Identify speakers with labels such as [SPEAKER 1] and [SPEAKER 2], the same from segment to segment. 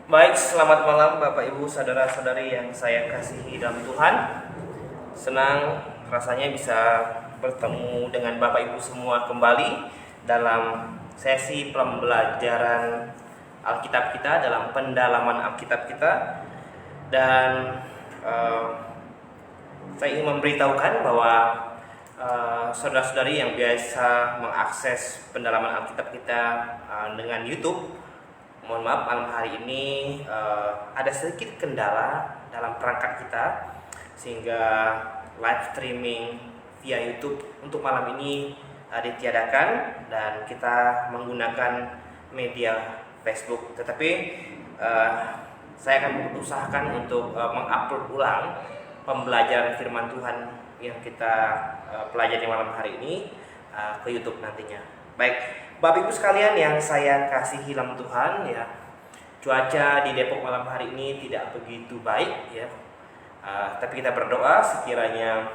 [SPEAKER 1] Baik, selamat malam Bapak Ibu saudara-saudari yang saya kasihi dalam Tuhan. Senang rasanya bisa bertemu dengan Bapak Ibu semua kembali dalam sesi pembelajaran Alkitab kita, dalam pendalaman Alkitab kita. Dan saya ingin memberitahukan bahwa saudara-saudari yang biasa mengakses pendalaman Alkitab kita dengan YouTube, mohon maaf, malam hari ini ada sedikit kendala dalam perangkat kita, sehingga live streaming via YouTube untuk malam ini ditiadakan dan kita menggunakan media Facebook. Tetapi saya akan berusahakan untuk mengupload ulang pembelajaran firman Tuhan yang kita pelajari malam hari ini ke YouTube nantinya. Baik, Bapak Ibu sekalian yang saya kasihi dalam Tuhan, ya, cuaca di Depok malam hari ini tidak begitu baik, ya. Tapi kita berdoa sekiranya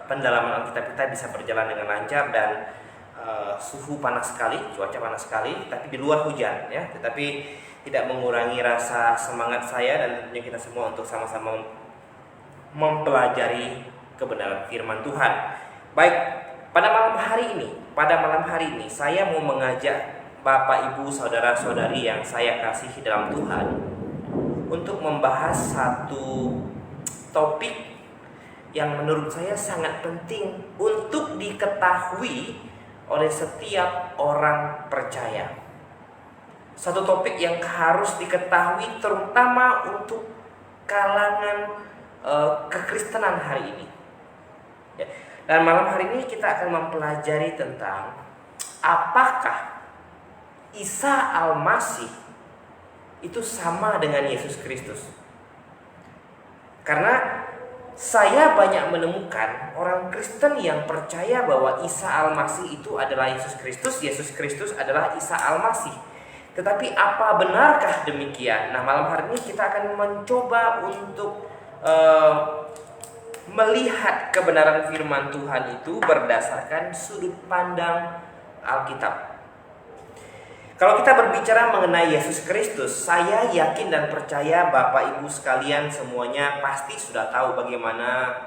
[SPEAKER 1] pendalaman Alkitab kita bisa berjalan dengan lancar dan suhu panas sekali, cuaca panas sekali, tapi di luar hujan, ya. Tetapi tidak mengurangi rasa semangat saya dan tentunya kita semua untuk sama-sama mempelajari kebenaran firman Tuhan. Baik, pada malam hari ini saya mau mengajak Bapak Ibu saudara-saudari yang saya kasihi dalam Tuhan untuk membahas satu topik yang menurut saya sangat penting untuk diketahui oleh setiap orang percaya. Satu topik yang harus diketahui terutama untuk kalangan kekristenan hari ini. Ya. Dan malam hari ini kita akan mempelajari tentang apakah Isa Al-Masih itu sama dengan Yesus Kristus. Karena saya banyak menemukan orang Kristen yang percaya bahwa Isa Al-Masih itu adalah Yesus Kristus adalah Isa Al-Masih. Tetapi apa benarkah demikian? Nah, malam hari ini kita akan mencoba untuk melihat kebenaran firman Tuhan itu berdasarkan sudut pandang Alkitab. Kalau kita berbicara mengenai Yesus Kristus, saya yakin dan percaya Bapak Ibu sekalian semuanya pasti sudah tahu bagaimana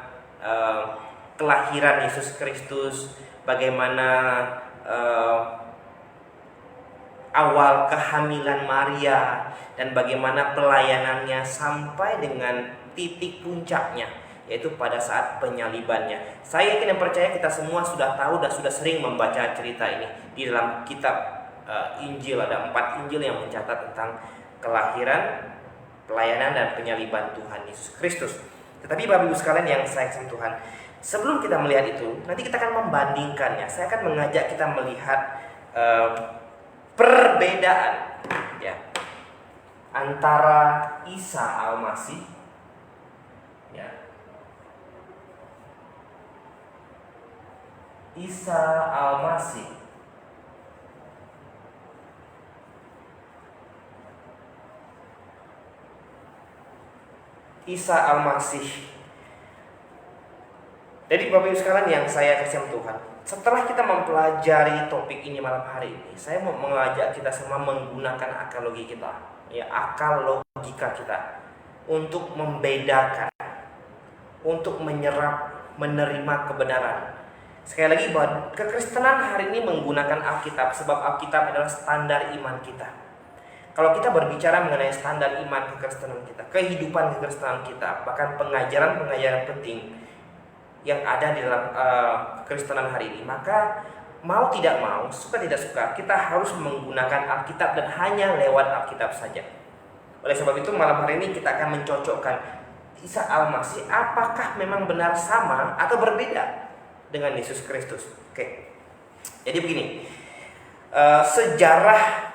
[SPEAKER 1] kelahiran Yesus Kristus, bagaimana awal kehamilan Maria, dan bagaimana pelayanannya sampai dengan titik puncaknya, yaitu pada saat penyalibannya. Saya yakin dan percaya kita semua sudah tahu dan sudah sering membaca cerita ini. Di dalam kitab Injil ada 4 Injil yang mencatat tentang kelahiran, pelayanan, dan penyaliban Tuhan Yesus Kristus. Tetapi Bapak Ibu sekalian yang saya kasih Tuhan, sebelum kita melihat itu, nanti kita akan membandingkannya. Saya akan mengajak kita melihat perbedaan, ya, antara Isa Al-Masih, ya, Isa Al-Masih Isa Al-Masih. Jadi Bapak Ibu sekalian yang saya kasih Tuhan, setelah kita mempelajari topik ini malam hari ini, saya mau mengajak kita semua menggunakan akal logika kita, ya, akal logika kita untuk membedakan, untuk menyerap, menerima kebenaran. Sekali lagi, bahwa kekristenan hari ini menggunakan Alkitab sebab Alkitab adalah standar iman kita. Kalau kita berbicara mengenai standar iman kekristenan kita, kehidupan kekristenan kita, bahkan pengajaran-pengajaran penting yang ada di dalam kekristenan hari ini, maka mau tidak mau, suka tidak suka, kita harus menggunakan Alkitab dan hanya lewat Alkitab saja. Oleh sebab itu malam hari ini kita akan mencocokkan Isa Al-Masih apakah memang benar sama atau berbeda dengan Yesus Kristus. Oke. Jadi begini, sejarah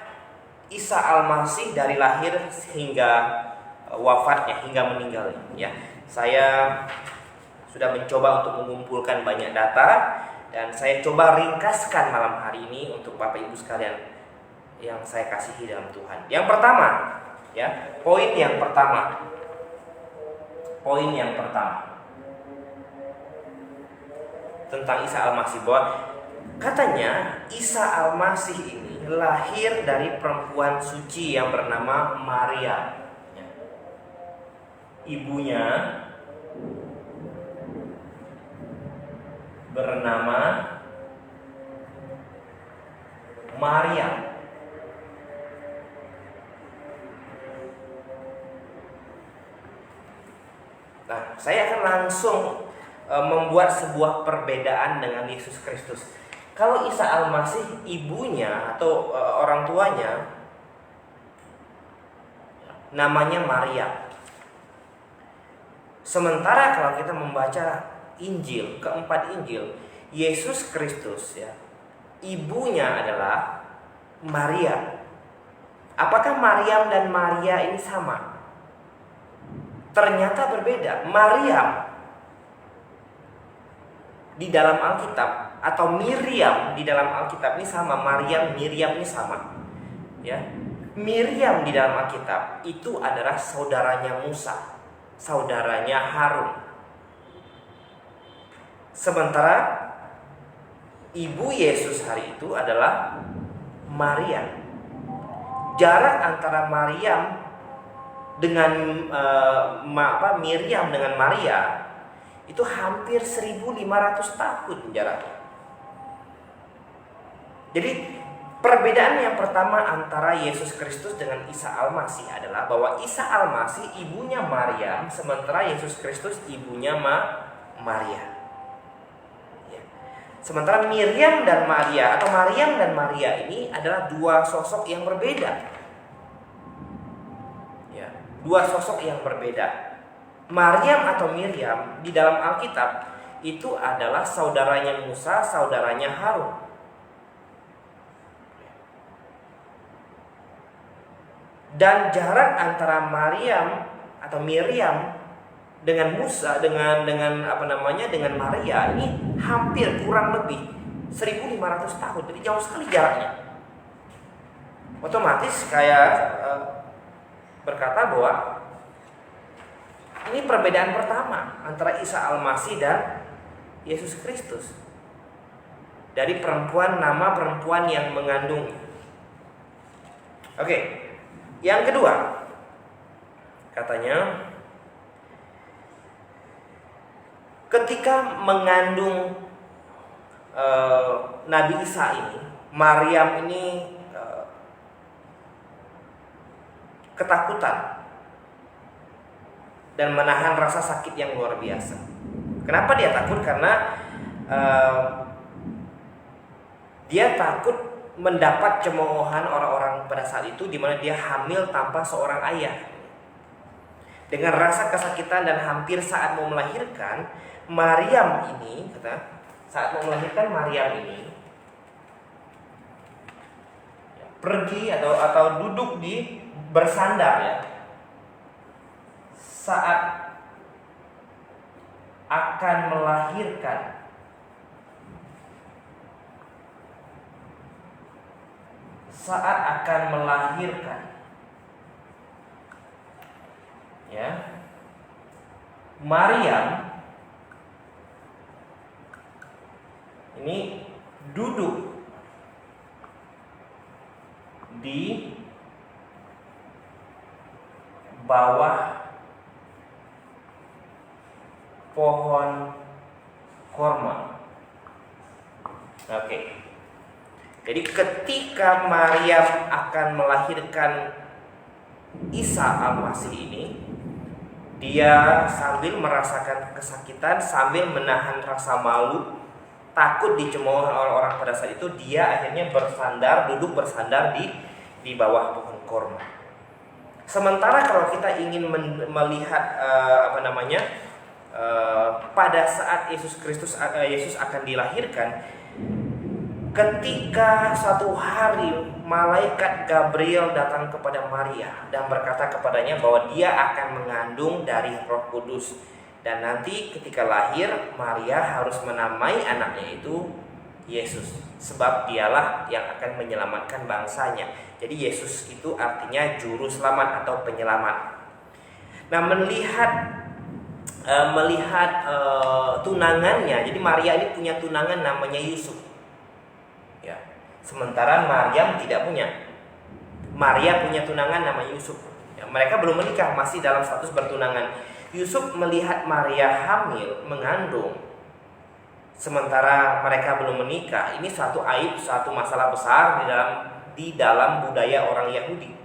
[SPEAKER 1] Isa Al-Masih dari lahir hingga wafatnya, hingga meninggalnya, ya. Saya sudah mencoba untuk mengumpulkan banyak data dan saya coba ringkaskan malam hari ini untuk Bapak Ibu sekalian yang saya kasihi dalam Tuhan. Yang pertama, ya, poin yang pertama tentang Isa Al-Masih, bahwa katanya Isa Al-Masih ini lahir dari perempuan suci yang bernama Maria. Ibunya bernama Maria. Nah, saya akan langsung membuat sebuah perbedaan dengan Yesus Kristus. Kalau Isa Al-Masih, ibunya atau orang tuanya namanya Maria. Sementara kalau kita membaca Injil, keempat Injil, Yesus Kristus ya, ibunya adalah Maria. Apakah Maryam dan Maria ini sama? Ternyata berbeda. Maryam di dalam Alkitab atau Miriam di dalam Alkitab ini sama. Maryam, Miriam ini sama. Ya. Miriam di dalam Alkitab itu adalah saudaranya Musa, saudaranya Harun. Sementara ibu Yesus hari itu adalah Maria. Jarak antara Maryam dengan Miriam dengan Maria itu hampir 1500 tahun jaraknya. Jadi perbedaan yang pertama antara Yesus Kristus dengan Isa Al-Masih adalah bahwa Isa Al-Masih ibunya Maryam, sementara Yesus Kristus ibunya Maria. Ya. Sementara Miriam dan Maria atau Maryam dan Maria ini adalah dua sosok yang berbeda. Ya, dua sosok yang berbeda. Maryam atau Miriam di dalam Alkitab itu adalah saudaranya Musa, saudaranya Harun. Dan jarak antara Maryam atau Miriam dengan Musa dengan Maria ini hampir kurang lebih 1500 tahun. Jadi jauh sekali jaraknya. Otomatis kayak berkata bahwa ini perbedaan pertama antara Isa Al-Masih dan Yesus Kristus. Dari nama perempuan yang mengandungnya. Oke. Yang kedua, katanya ketika mengandung Nabi Isa ini, Maryam ini ketakutan dan menahan rasa sakit yang luar biasa. Kenapa dia takut? Karena dia takut mendapat cemoohan orang-orang pada saat itu di mana dia hamil tanpa seorang ayah. Dengan rasa kesakitan dan hampir saat mau melahirkan, Maryam ini pergi atau duduk di bersandar ya. Saat akan melahirkan. Ya. Maryam ini duduk di bawah pohon korma. Oke. Jadi ketika Maryam akan melahirkan Isa Al-Masih ini, dia sambil merasakan kesakitan, sambil menahan rasa malu, takut dicemooh oleh orang pada saat itu, dia akhirnya duduk bersandar di bawah pohon korma. Sementara kalau kita ingin melihat pada saat Yesus akan dilahirkan, ketika suatu hari malaikat Gabriel datang kepada Maria dan berkata kepadanya bahwa dia akan mengandung dari Roh Kudus, dan nanti ketika lahir Maria harus menamai anaknya itu Yesus, sebab dialah yang akan menyelamatkan bangsanya. Jadi Yesus itu artinya juru selamat atau penyelamat. Nah, melihat tunangannya, jadi Maria ini punya tunangan namanya Yusuf. Ya. sementara Maryam tidak punya. Maria punya tunangan namanya Yusuf. Ya, mereka belum menikah, masih dalam status bertunangan. Yusuf melihat Maria hamil, mengandung, sementara mereka belum menikah. Ini suatu aib, suatu masalah besar di dalam budaya orang Yahudi.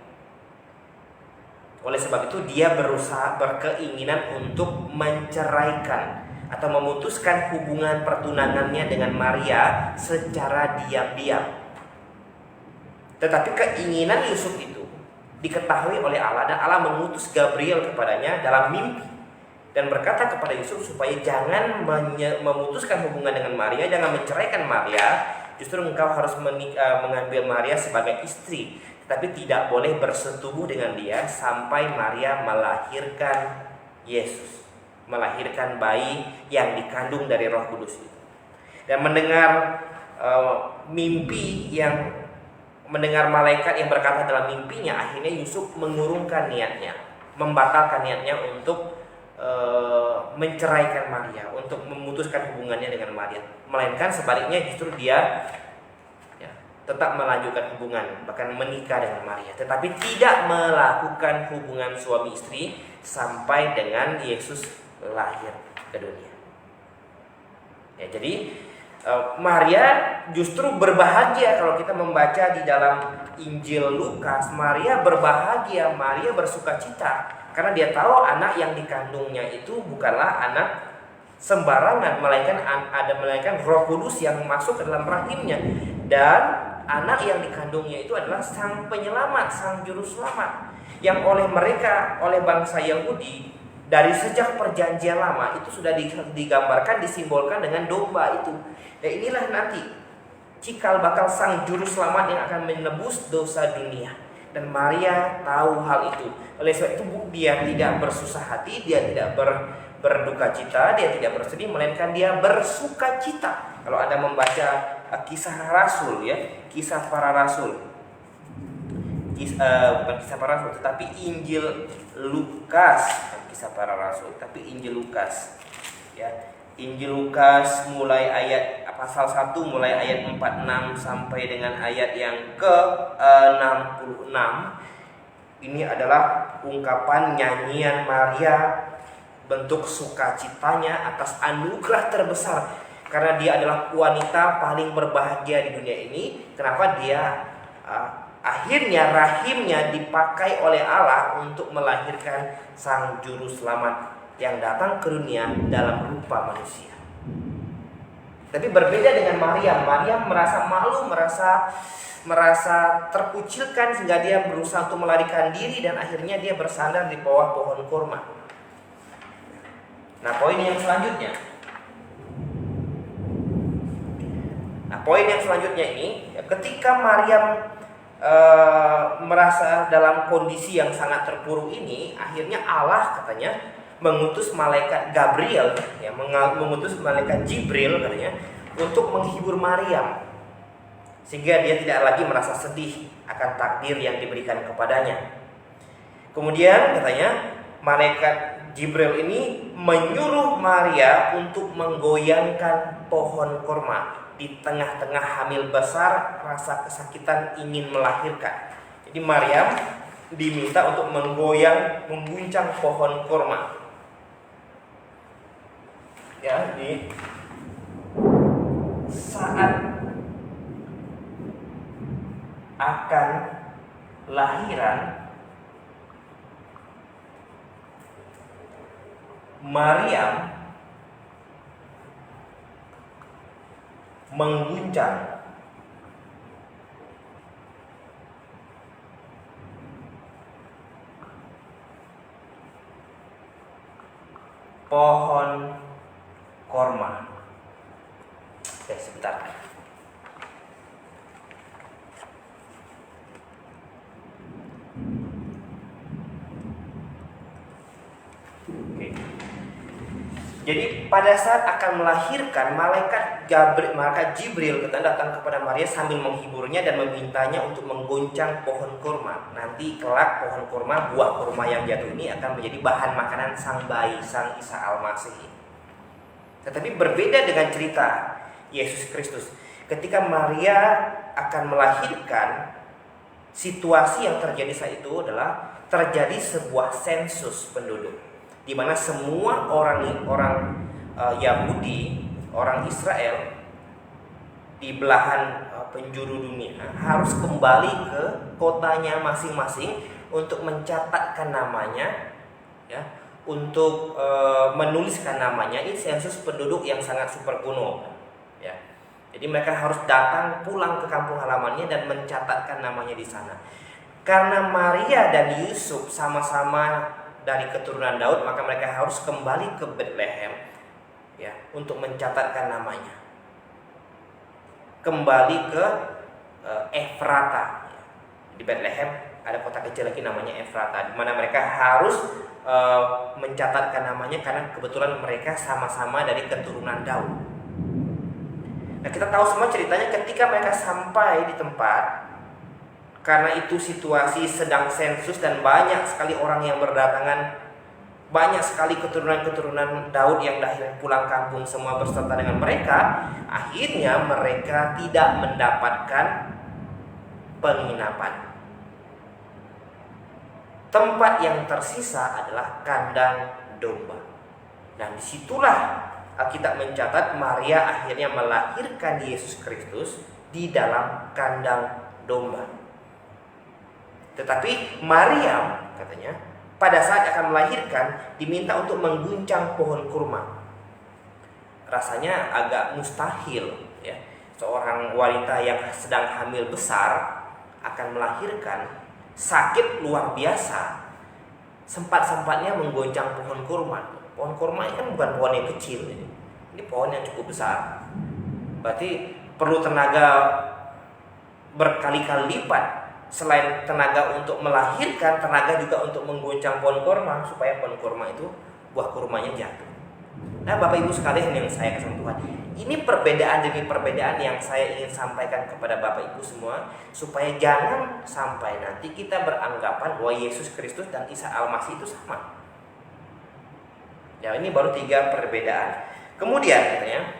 [SPEAKER 1] Oleh sebab itu dia berkeinginan untuk menceraikan atau memutuskan hubungan pertunangannya dengan Maria secara diam-diam. Tetapi keinginan Yusuf itu diketahui oleh Allah, dan Allah mengutus Gabriel kepadanya dalam mimpi dan berkata kepada Yusuf supaya jangan memutuskan hubungan dengan Maria, jangan menceraikan Maria. Justru engkau harus mengambil Maria sebagai istri, tapi tidak boleh bersetubuh dengan dia sampai Maria melahirkan Yesus, melahirkan bayi yang dikandung dari Roh Kudus itu. Dan mendengar mendengar malaikat yang berkata dalam mimpinya, akhirnya Yusuf mengurungkan niatnya, membatalkan niatnya untuk menceraikan Maria, untuk memutuskan hubungannya dengan Maria. Melainkan sebaliknya, justru dia tetap melanjutkan hubungan, bahkan menikah dengan Maria, tetapi tidak melakukan hubungan suami istri sampai dengan Yesus lahir ke dunia. Ya, jadi Maria justru berbahagia. Kalau kita membaca di dalam Injil Lukas, Maria berbahagia, Maria bersukacita, karena dia tahu anak yang dikandungnya itu bukanlah anak sembarangan, melainkan Roh Kudus yang masuk ke dalam rahimnya, dan anak yang dikandungnya itu adalah sang penyelamat, sang juru selamat, yang oleh bangsa Yahudi dari sejak perjanjian lama itu sudah digambarkan, disimbolkan dengan domba itu. Dan inilah nanti cikal bakal sang juru selamat yang akan menebus dosa dunia. Dan Maria tahu hal itu. Oleh sebab itu dia tidak bersusah hati, dia tidak berduka cita, dia tidak bersedih, melainkan dia bersuka cita. Kalau Anda membaca kisah Rasul, ya, kisah para Rasul, bukan kisah para Rasul, tetapi Injil Lukas, bukan kisah para Rasul, tapi Injil Lukas, ya, Injil Lukas mulai ayat pasal 1 mulai ayat 46 sampai dengan ayat yang ke-66. Ini adalah ungkapan nyanyian Maria, bentuk sukacitanya atas anugerah terbesar, karena dia adalah wanita paling berbahagia di dunia ini. Kenapa? Dia akhirnya rahimnya dipakai oleh Allah untuk melahirkan sang juru selamat yang datang ke dunia dalam rupa manusia. Tapi berbeda dengan Maryam. Maryam merasa malu, merasa terkucilkan, sehingga dia berusaha untuk melarikan diri, dan akhirnya dia bersandar di bawah pohon kurma. Nah, poin yang selanjutnya ini, ketika Maryam merasa dalam kondisi yang sangat terpuruk ini, akhirnya Allah katanya mengutus malaikat Gabriel, ya, mengutus malaikat Jibril katanya untuk menghibur Maryam, sehingga dia tidak lagi merasa sedih akan takdir yang diberikan kepadanya. Kemudian katanya malaikat Jibril ini menyuruh Maria untuk menggoyangkan pohon kurma di tengah-tengah hamil besar, rasa kesakitan ingin melahirkan. Jadi Maryam diminta untuk mengguncang pohon kurma. Ya, di saat akan lahiran, Maryam mengguncang pohon korma. Oke, sebentar. Oke. Jadi pada saat akan melahirkan, malaikat Jibril datang kepada Maria sambil menghiburnya dan memintanya untuk menggoncang pohon kurma. Nanti kelak pohon kurma, buah kurma yang jatuh ini akan menjadi bahan makanan sang bayi, sang Isa Al-Masih. Tetapi berbeda dengan cerita Yesus Kristus. Ketika Maria akan melahirkan situasi yang terjadi saat itu adalah terjadi sebuah sensus penduduk, di mana semua orang Yahudi, orang Israel di belahan penjuru dunia harus kembali ke kotanya masing-masing untuk mencatatkan namanya, ya, untuk menuliskan namanya. Ini sensus penduduk yang sangat super kuno, ya. Jadi mereka harus datang pulang ke kampung halamannya dan mencatatkan namanya di sana. Karena Maria dan Yusuf sama-sama dari keturunan Daud, maka mereka harus kembali ke Bethlehem, ya, untuk mencatatkan namanya. Kembali ke Efrata. Di Bethlehem ada kota kecil lagi namanya Efrata, di mana mereka harus mencatatkan namanya karena kebetulan mereka sama-sama dari keturunan Daud. Nah, kita tahu semua ceritanya ketika mereka sampai di tempat, karena itu situasi sedang sensus dan banyak sekali orang yang berdatangan, banyak sekali keturunan-keturunan Daud yang lahir pulang kampung semua berserta dengan mereka. Akhirnya mereka tidak mendapatkan penginapan. Tempat yang tersisa adalah kandang domba. Dan disitulah Alkitab mencatat Maria akhirnya melahirkan Yesus Kristus di dalam kandang domba. Tetapi Maryam katanya pada saat akan melahirkan diminta untuk mengguncang pohon kurma. Rasanya agak mustahil, ya, seorang wanita yang sedang hamil besar akan melahirkan, sakit luar biasa, sempat-sempatnya menggoncang pohon kurma. Pohon kurma ini kan bukan pohon yang kecil, ini pohon yang cukup besar. Berarti perlu tenaga berkali-kali lipat. Selain tenaga untuk melahirkan, tenaga juga untuk menggoncang pohon kurma supaya pohon kurma itu buah kurmanya jatuh. Nah, Bapak Ibu sekalian yang saya kasih Tuhan, ini perbedaan demi perbedaan yang saya ingin sampaikan kepada Bapak Ibu semua, supaya jangan sampai nanti kita beranggapan bahwa Yesus Kristus dan Isa Al-Masih itu sama. Ya, ini baru 3 perbedaan. Kemudian katanya,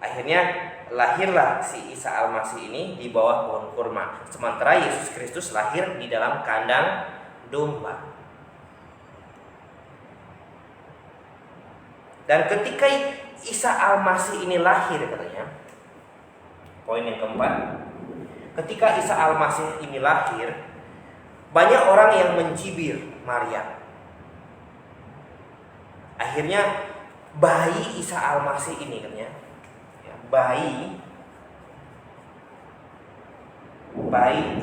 [SPEAKER 1] akhirnya lahirlah si Isa Al-Masih ini di bawah pohon kurma, sementara Yesus Kristus lahir di dalam kandang domba. Dan ketika Isa Al-Masih ini lahir katanya, poin yang keempat, ketika Isa Al-Masih ini lahir, banyak orang yang mencibir Maria. Akhirnya bayi Isa Al-Masih ini katanya, ya, bayi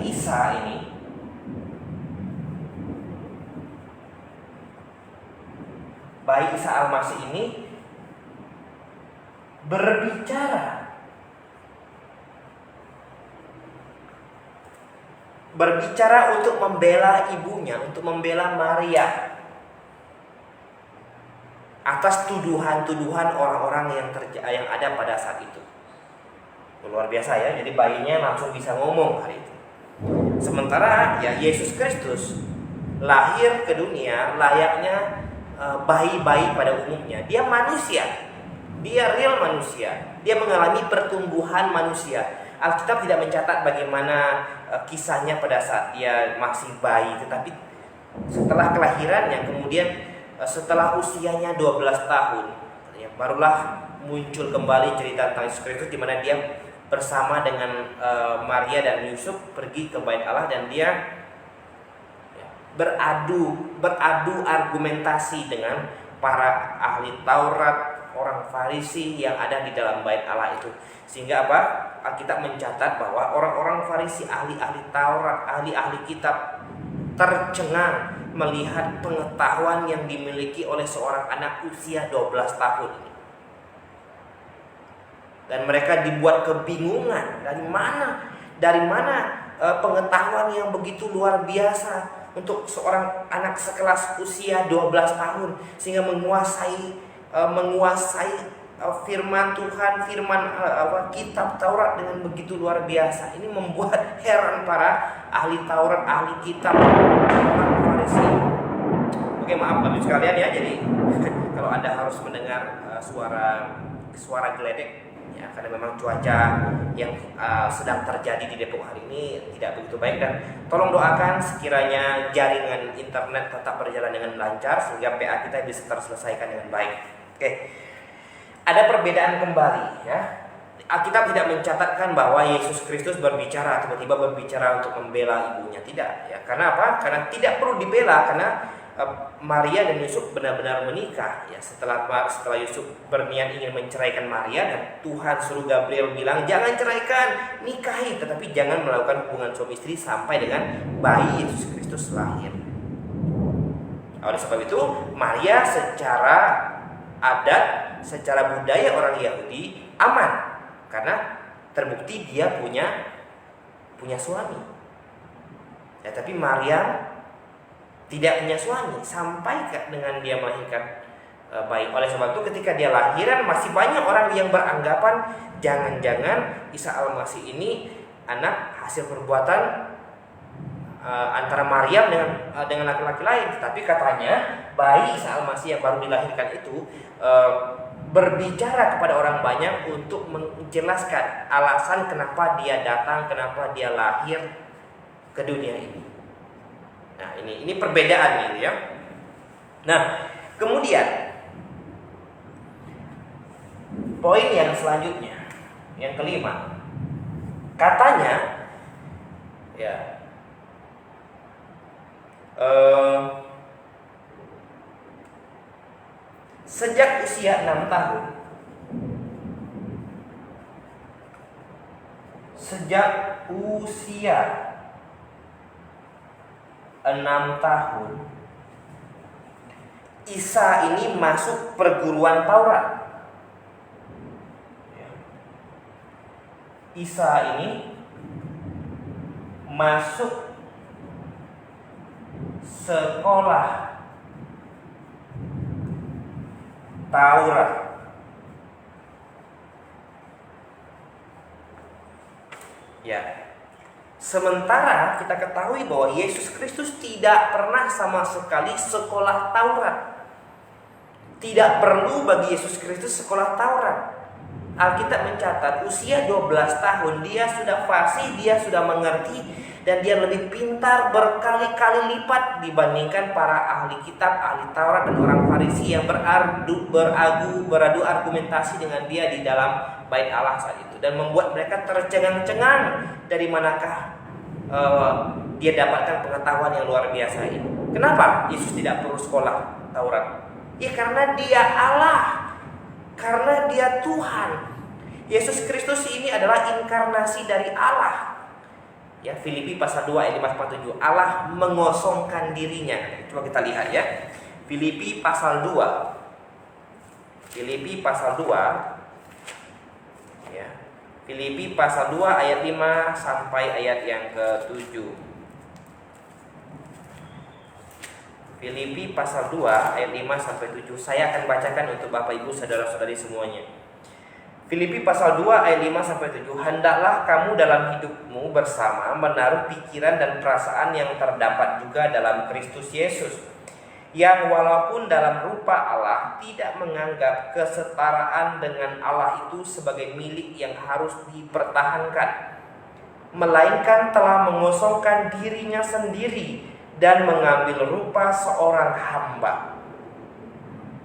[SPEAKER 1] Isa ini bayi Isa Al-Masih ini berbicara untuk membela ibunya, untuk membela Maria atas tuduhan-tuduhan orang-orang yang ada pada saat itu. Luar biasa ya, jadi bayinya langsung bisa ngomong hari itu. Sementara ya Yesus Kristus lahir ke dunia layaknya bayi-bayi pada umumnya. Dia manusia, dia real manusia, dia mengalami pertumbuhan manusia. Alkitab tidak mencatat bagaimana kisahnya pada saat dia masih bayi, tetapi setelah kelahirannya, kemudian setelah usianya 12 tahun, ya, barulah muncul kembali cerita tentang Yesus Kristus, di mana dia bersama dengan Maria dan Yusuf pergi ke Bait Allah, dan dia beradu argumentasi dengan para ahli Taurat, orang Farisi yang ada di dalam Bait Allah itu. Sehingga apa? Alkitab mencatat bahwa orang-orang Farisi, ahli-ahli Taurat, ahli-ahli kitab tercengang melihat pengetahuan yang dimiliki oleh seorang anak usia 12 tahun. Dan mereka dibuat kebingungan, dari mana pengetahuan yang begitu luar biasa untuk seorang anak sekelas usia 12 tahun, sehingga menguasai firman Tuhan, kitab Taurat dengan begitu luar biasa. Ini membuat heran para ahli Taurat, ahli kitab, orang Farisi. Oke, maaf Bapak sekalian ya. Jadi kalau Anda harus mendengar suara geledek, ya, karena memang cuaca yang sedang terjadi di Depok hari ini tidak begitu baik, dan tolong doakan sekiranya jaringan internet tetap berjalan dengan lancar sehingga PA kita bisa terselesaikan dengan baik. Oke. Ada perbedaan kembali, ya. Alkitab tidak mencatatkan bahwa Yesus Kristus berbicara tiba-tiba berbicara untuk membela ibunya, tidak, ya. Karena apa? Karena tidak perlu dibela, karena Maria dan Yusuf benar-benar menikah, ya. Setelah Yusuf berniat ingin menceraikan Maria, dan Tuhan suruh Gabriel bilang jangan ceraikan, nikahi, tetapi jangan melakukan hubungan suami istri sampai dengan bayi Yesus Kristus lahir. Oleh sebab itu Maria secara adat, secara budaya orang Yahudi aman, karena terbukti dia punya suami. Ya, tapi Maryam tidak punya suami sampai dengan dia melahirkan bayi. Oleh sebab itu ketika dia lahiran, masih banyak orang yang beranggapan jangan-jangan Isa Al-Masih ini anak hasil perbuatan antara Maryam dengan laki-laki lain. Tapi katanya bayi Isa Al-Masih yang baru dilahirkan itu berbicara kepada orang banyak untuk menjelaskan alasan kenapa dia datang, kenapa dia lahir ke dunia ini. Nah, ini perbedaan gitu ya. Nah, kemudian poin yang selanjutnya, yang kelima, katanya ya sejak usia 6 tahun, sejak usia 6 tahun Isa ini masuk perguruan Taurat. Isa ini masuk sekolah Taurat. Ya. Sementara kita ketahui bahwa Yesus Kristus tidak pernah sama sekali sekolah Taurat. Tidak perlu bagi Yesus Kristus sekolah Taurat. Alkitab mencatat usia 12 tahun dia sudah fasih, dia sudah mengerti, dan dia lebih pintar berkali-kali lipat dibandingkan para ahli kitab, ahli Taurat dan orang Farisi yang beradu argumentasi dengan dia di dalam bait Allah saat itu, dan membuat mereka tercengang-cengang dari manakah dia dapatkan pengetahuan yang luar biasa ini. Kenapa Yesus tidak perlu sekolah Taurat? Ya karena dia Allah, karena dia Tuhan. Yesus Kristus ini adalah inkarnasi dari Allah. Ya, Filipi pasal 2 ayat 5-7. Allah mengosongkan dirinya. Coba kita lihat ya. Filipi pasal 2. Filipi pasal 2. Ya. Filipi pasal 2 ayat 5 sampai ayat yang ke-7. Filipi pasal 2 ayat 5 sampai 7. Saya akan bacakan untuk Bapak Ibu saudara-saudari semuanya. Filipi pasal 2 ayat 5 sampai 7. Hendaklah kamu dalam hidupmu bersama menaruh pikiran dan perasaan yang terdapat juga dalam Kristus Yesus, yang walaupun dalam rupa Allah tidak menganggap kesetaraan dengan Allah itu sebagai milik yang harus dipertahankan, melainkan telah mengosongkan dirinya sendiri dan mengambil rupa seorang hamba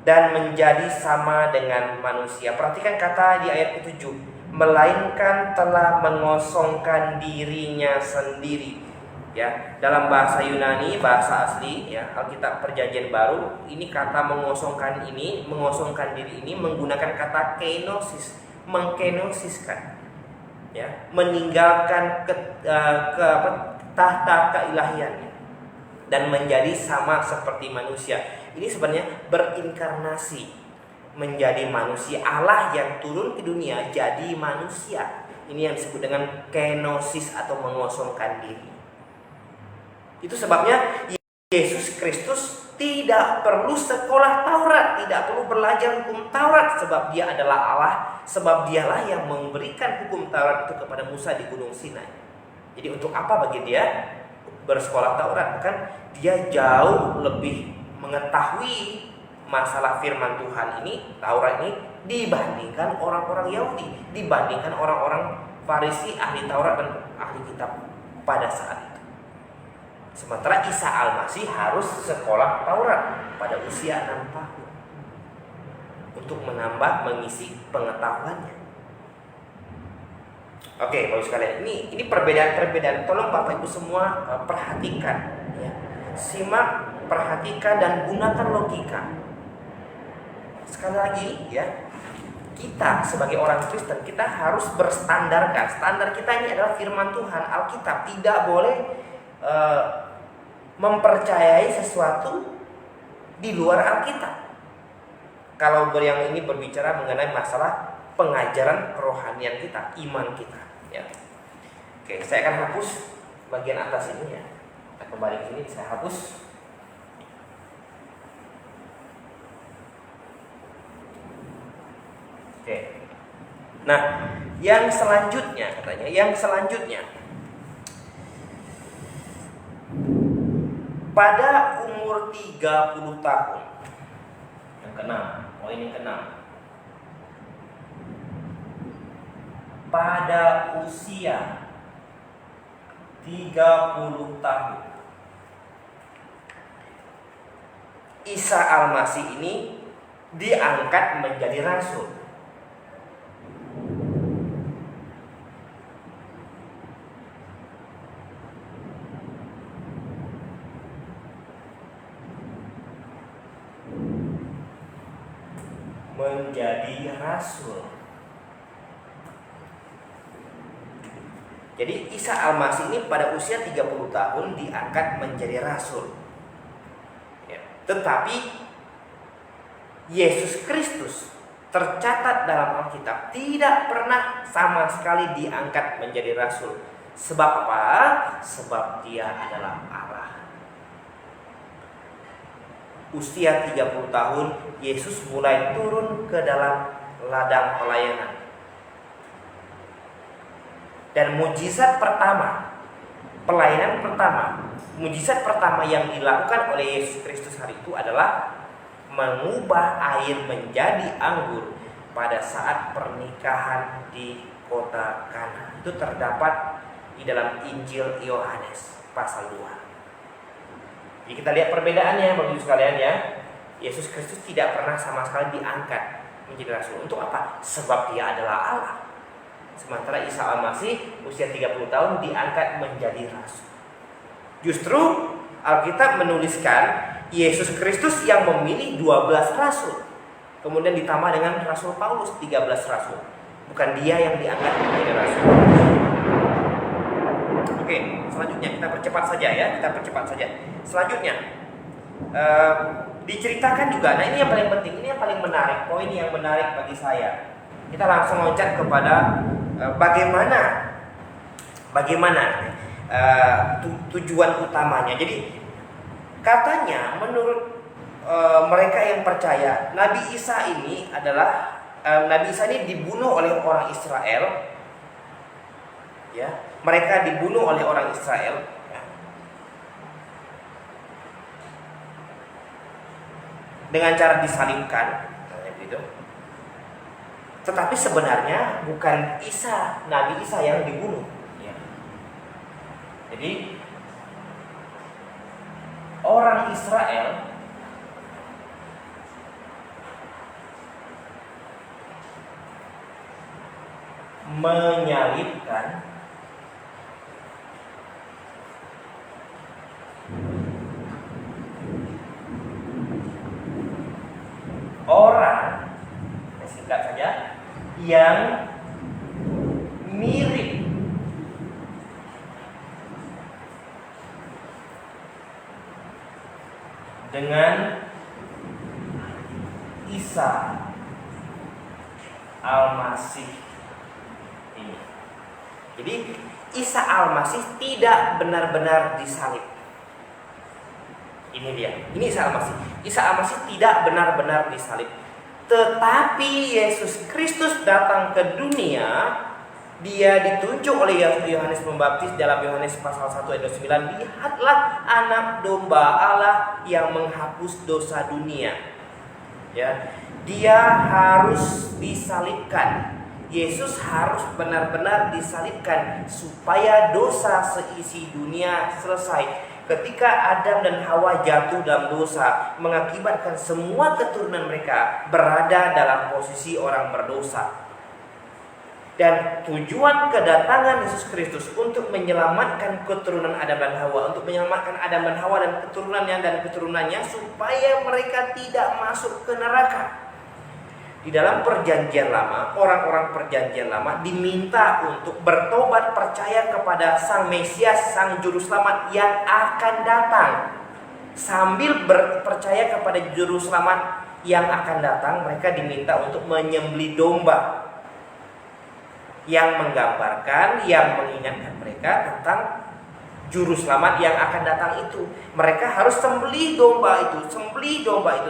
[SPEAKER 1] dan menjadi sama dengan manusia. Perhatikan kata di ayat ke-7, melainkan telah mengosongkan dirinya sendiri. Ya, dalam bahasa Yunani, bahasa asli ya, Alkitab Perjanjian Baru, ini kata mengosongkan diri ini menggunakan kata kenosis, mengkenosiskan. Ya, meninggalkan tahta keilahiannya dan menjadi sama seperti manusia. Ini sebenarnya berinkarnasi, menjadi manusia. Allah yang turun ke dunia jadi manusia. Ini yang disebut dengan kenosis atau mengosongkan diri. Itu sebabnya Yesus Kristus tidak perlu sekolah Taurat, tidak perlu belajar hukum Taurat, sebab dia adalah Allah, sebab dialah yang memberikan hukum Taurat itu kepada Musa di Gunung Sinai. Jadi untuk apa bagi dia bersekolah Taurat? Bahkan dia jauh lebih mengetahui masalah firman Tuhan ini, Taurat ini, dibandingkan orang-orang Yahudi, dibandingkan orang-orang Farisi, ahli Taurat dan ahli kitab pada saat itu. Sementara Isa Al-Masih harus sekolah Taurat pada usia 6 tahun untuk menambah, mengisi pengetahuannya. Oke, Bapak sekalian, ini perbedaan-perbedaan. Tolong Bapak Ibu semua perhatikan, ya. Simak, perhatikan dan gunakan logika. Sekali lagi, ya, kita sebagai orang Kristen kita harus berstandarkan. Standar kita ini adalah firman Tuhan, Alkitab. Tidak boleh mempercayai sesuatu di luar Alkitab. Kalau yang ini berbicara mengenai masalah pengajaran kerohanian kita, iman kita, ya. Oke, saya akan hapus bagian atas ini, ya. Kita kembali ke sini, saya hapus. Oke. Nah, yang selanjutnya katanya, pada umur 30 tahun. Yang keenam, poin yang keenam. Pada usia 30 tahun, Isa Al-Masih ini diangkat menjadi rasul. Menjadi rasul. Jadi Isa Al-Masih ini pada usia 30 tahun diangkat menjadi rasul, ya. Tetapi Yesus Kristus tercatat dalam Alkitab tidak pernah sama sekali diangkat menjadi rasul. Sebab apa? Sebab dia adalah Allah. Usia 30 tahun Yesus mulai turun ke dalam ladang pelayanan. Dan mujizat pertama, pelayanan pertama, mujizat pertama yang dilakukan oleh Yesus Kristus hari itu adalah mengubah air menjadi anggur pada saat pernikahan di kota Kana. Itu terdapat di dalam Injil Yohanes pasal 2. Jadi kita lihat perbedaannya Bapak Ibu sekalian, ya. Yesus Kristus tidak pernah sama sekali diangkat menjadi rasul. Untuk apa? Sebab dia adalah Allah. Sementara Isa Al-Masih usia 30 tahun diangkat menjadi rasul. Justru Alkitab menuliskan Yesus Kristus yang memilih 12 rasul. Kemudian ditambah dengan Rasul Paulus 13 rasul. Bukan dia yang diangkat menjadi rasul. Oke, selanjutnya kita percepat saja, ya. Selanjutnya diceritakan juga. Nah, ini yang paling penting, ini yang paling menarik, poin yang menarik bagi saya. Kita langsung loncat kepada bagaimana tujuan utamanya. Jadi katanya menurut mereka yang percaya Nabi Isa ini dibunuh oleh orang Israel, ya. Mereka dibunuh oleh orang Israel, ya, dengan cara disalibkan, gitu. Tetapi sebenarnya bukan Nabi Isa yang dibunuh, ya. Jadi orang Israel menyalibkan orang, singkat saja, yang mirip dengan Isa Al-Masih ini. Jadi Isa Al-Masih tidak benar-benar disalib. Ini dia. Ini Isa Al-Masih. Isa Al-Masih tidak benar-benar disalib. Tetapi Yesus Kristus datang ke dunia, dia ditunjuk oleh Yohanes Pembaptis dalam Yohanes pasal 1 ayat 9. Lihatlah anak domba Allah yang menghapus dosa dunia. Ya, dia harus disalibkan. Yesus harus benar-benar disalibkan supaya dosa seisi dunia selesai. Ketika Adam dan Hawa jatuh dalam dosa, mengakibatkan semua keturunan mereka berada dalam posisi orang berdosa. Dan tujuan kedatangan Yesus Kristus untuk menyelamatkan keturunan Adam dan Hawa, untuk menyelamatkan Adam dan Hawa dan keturunannya supaya mereka tidak masuk ke neraka. Di dalam perjanjian lama, orang-orang perjanjian lama diminta untuk bertobat, percaya kepada Sang Mesias, Sang Juru Selamat yang akan datang. Sambil percaya kepada Juru Selamat yang akan datang, mereka diminta untuk menyembelih domba yang menggambarkan, yang mengingatkan mereka tentang Juru Selamat yang akan datang itu. Mereka harus sembelih domba itu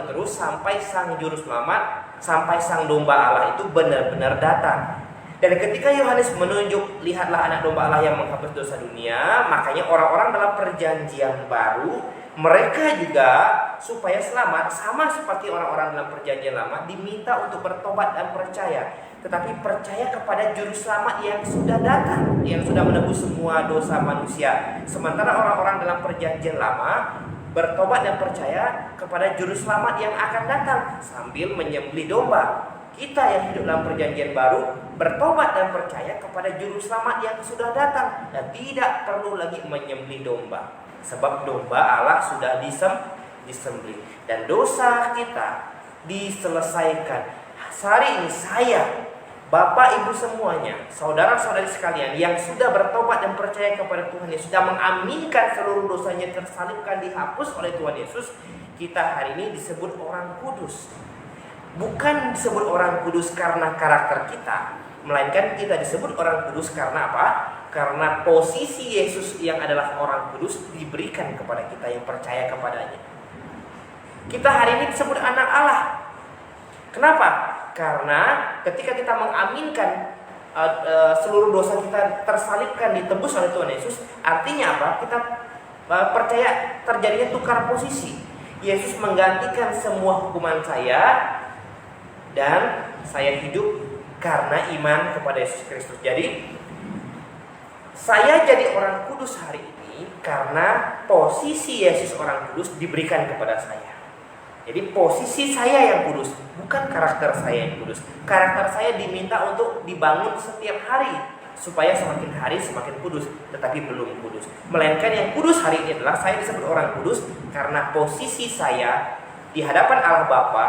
[SPEAKER 1] terus sampai Sang Juru Selamat, sampai Sang Domba Allah itu benar-benar datang. Dan ketika Yohanes menunjuk, lihatlah anak domba Allah yang menghapus dosa dunia, makanya orang-orang dalam perjanjian baru, mereka juga supaya selamat, sama seperti orang-orang dalam perjanjian lama, diminta untuk bertobat dan percaya. Tetapi percaya kepada Juru Selamat yang sudah datang, yang sudah menebus semua dosa manusia. Sementara orang-orang dalam perjanjian lama bertobat dan percaya kepada Juru Selamat yang akan datang sambil menyembelih domba. Kita yang hidup dalam perjanjian baru bertobat dan percaya kepada Juru Selamat yang sudah datang dan tidak perlu lagi menyembelih domba, sebab domba Allah sudah disembelih dan dosa kita diselesaikan. Hari ini saya, Bapak Ibu semuanya, saudara-saudari sekalian yang sudah bertobat dan percaya kepada Tuhan Yesus, sudah mengaminkan seluruh dosanya tersalibkan, dihapus oleh Tuhan Yesus, kita hari ini disebut orang kudus. Bukan disebut orang kudus karena karakter kita, melainkan kita disebut orang kudus karena apa? Karena posisi Yesus yang adalah orang kudus diberikan kepada kita yang percaya kepadanya. Kita hari ini disebut anak Allah. Kenapa? Karena ketika kita mengaminkan seluruh dosa kita tersalibkan, ditebus oleh Tuhan Yesus, artinya apa? Kita percaya terjadinya tukar posisi. Yesus menggantikan semua hukuman saya dan saya hidup karena iman kepada Yesus Kristus. Jadi saya jadi orang kudus hari ini karena posisi Yesus orang kudus diberikan kepada saya. Jadi posisi saya yang kudus, bukan karakter saya yang kudus. Karakter saya diminta untuk dibangun setiap hari supaya semakin hari semakin kudus, tetapi belum kudus. Melainkan yang kudus hari ini adalah saya disebut orang kudus karena posisi saya di hadapan Allah Bapa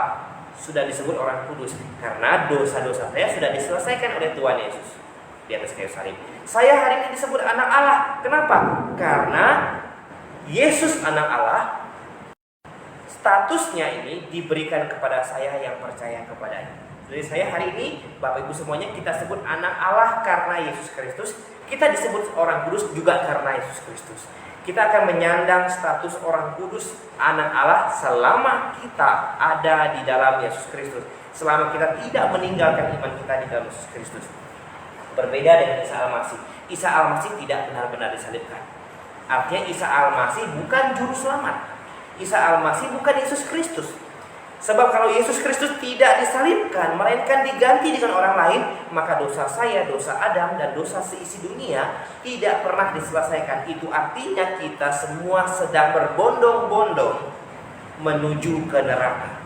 [SPEAKER 1] sudah disebut orang kudus karena dosa-dosa saya sudah diselesaikan oleh Tuhan Yesus di atas kayu salib. Saya hari ini disebut anak Allah. Kenapa? Karena Yesus anak Allah, statusnya ini diberikan kepada saya yang percaya kepadanya. Jadi saya hari ini, Bapak Ibu semuanya, kita sebut anak Allah karena Yesus Kristus. Kita disebut orang kudus juga karena Yesus Kristus. Kita akan menyandang status orang kudus, anak Allah, selama kita ada di dalam Yesus Kristus. Selama kita tidak meninggalkan iman kita di dalam Yesus Kristus. Berbeda dengan Isa Al-Masih. Isa Al-Masih tidak benar-benar disalibkan. Artinya Isa Al-Masih bukan juru selamat. Isa Al-Masih bukan Yesus Kristus. Sebab kalau Yesus Kristus tidak disalibkan, melainkan diganti dengan orang lain, maka dosa saya, dosa Adam, dan dosa seisi dunia tidak pernah diselesaikan. Itu artinya kita semua sedang berbondong-bondong menuju ke neraka.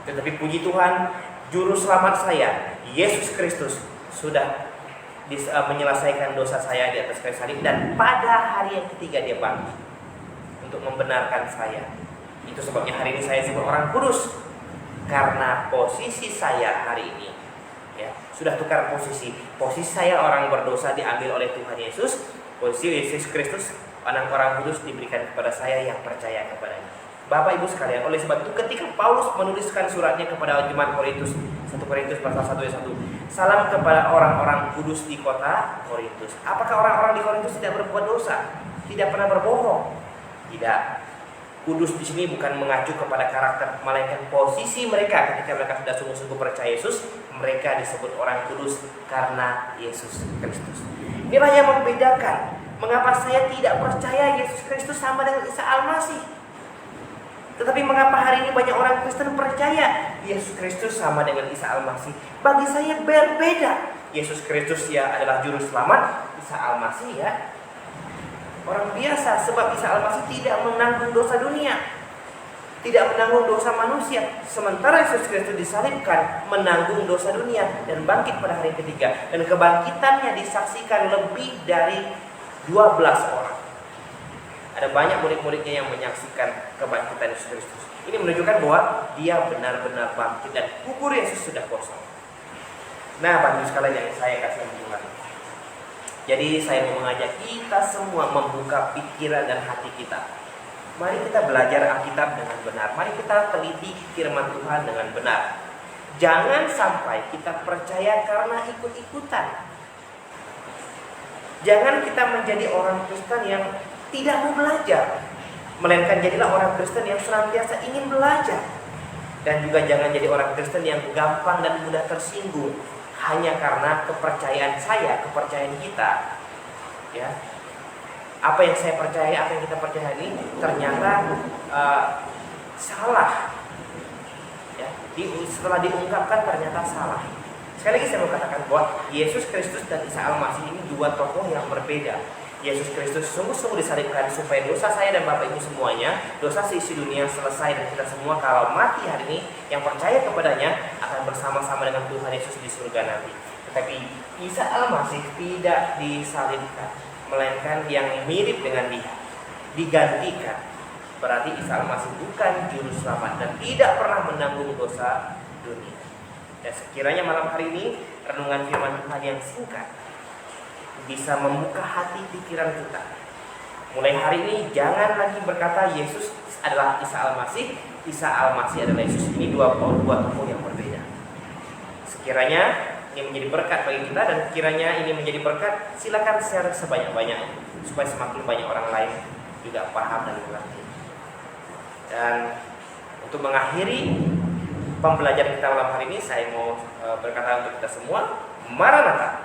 [SPEAKER 1] Tetapi puji Tuhan, juru selamat saya, Yesus Kristus, sudah menyelesaikan dosa saya di atas kayu salib, dan pada hari yang ketiga dia bangkit untuk membenarkan saya. Itu sebabnya hari ini saya disebut orang kudus, karena posisi saya hari ini ya sudah tukar posisi. Posisi saya orang berdosa diambil oleh Tuhan Yesus. Posisi Yesus Kristus anak orang kudus diberikan kepada saya yang percaya kepadanya. Bapak Ibu sekalian, oleh sebab itu ketika Paulus menuliskan suratnya kepada jemaat Korintus, 1 Korintus pasal 1 ayat 1, salam kepada orang-orang kudus di kota Korintus. Apakah orang-orang di Korintus tidak berbuat dosa? Tidak pernah berbohong? Tidak. Kudus di sini bukan mengacu kepada karakter, melainkan posisi mereka ketika mereka sudah sungguh-sungguh percaya Yesus, mereka disebut orang kudus karena Yesus Kristus. Inilah yang membedakan mengapa saya tidak percaya Yesus Kristus sama dengan Isa Al-Masih. Tetapi mengapa hari ini banyak orang Kristen percaya Yesus Kristus sama dengan Isa Al-Masih? Bagi saya berbeda. Yesus Kristus ya adalah juru selamat, Isa Al-Masih ya orang biasa, sebab Isa Al-Masih tidak menanggung dosa dunia, tidak menanggung dosa manusia. Sementara Yesus Kristus disalibkan, menanggung dosa dunia dan bangkit pada hari ketiga. Dan kebangkitannya disaksikan lebih dari 12 orang. Ada banyak murid-muridnya yang menyaksikan kebangkitan Yesus Kristus. Ini menunjukkan bahwa dia benar-benar bangkit dan kubur Yesus sudah kosong. Nah, Bapak Ibu sekalian yang saya kasih Tuhan, jadi saya mau mengajak kita semua membuka pikiran dan hati kita. Mari kita belajar Alkitab dengan benar. Mari kita teliti firman Tuhan dengan benar. Jangan sampai kita percaya karena ikut-ikutan. Jangan kita menjadi orang Kristen yang tidak mau belajar, melainkan jadilah orang Kristen yang senantiasa ingin belajar. Dan juga jangan jadi orang Kristen yang gampang dan mudah tersinggung hanya karena kepercayaan saya, kepercayaan kita, ya. Apa yang saya percaya, apa yang kita percaya ini ternyata salah, ya. Setelah diungkapkan ternyata salah. Sekali lagi saya mau katakan bahwa Yesus Kristus dan Isa Al-Masih ini dua tokoh yang berbeda. Yesus Kristus sungguh-sungguh disalibkan supaya dosa saya dan Bapak Ibu semuanya, dosa seisi dunia selesai, dan kita semua kalau mati hari ini yang percaya kepadanya akan bersama-sama dengan Tuhan Yesus di surga nanti. Tetapi Isa Al-Masih tidak disalibkan, melainkan yang mirip dengan dia digantikan. Berarti Isa Al-Masih bukan juru selamat dan tidak pernah menanggung dosa dunia. Dan sekiranya malam hari ini renungan firman Tuhan yang singkat bisa membuka hati pikiran kita. Mulai hari ini jangan lagi berkata Yesus adalah Isa Al-Masih, Isa Al-Masih adalah Yesus. Ini dua tokoh yang berbeda. Sekiranya ini menjadi berkat bagi kita, dan kiranya ini menjadi berkat, silakan share sebanyak-banyaknya supaya semakin banyak orang lain juga paham dan mengerti. Dan untuk mengakhiri pembelajaran kita malam hari ini, saya mau berkata untuk kita semua, Maranatha.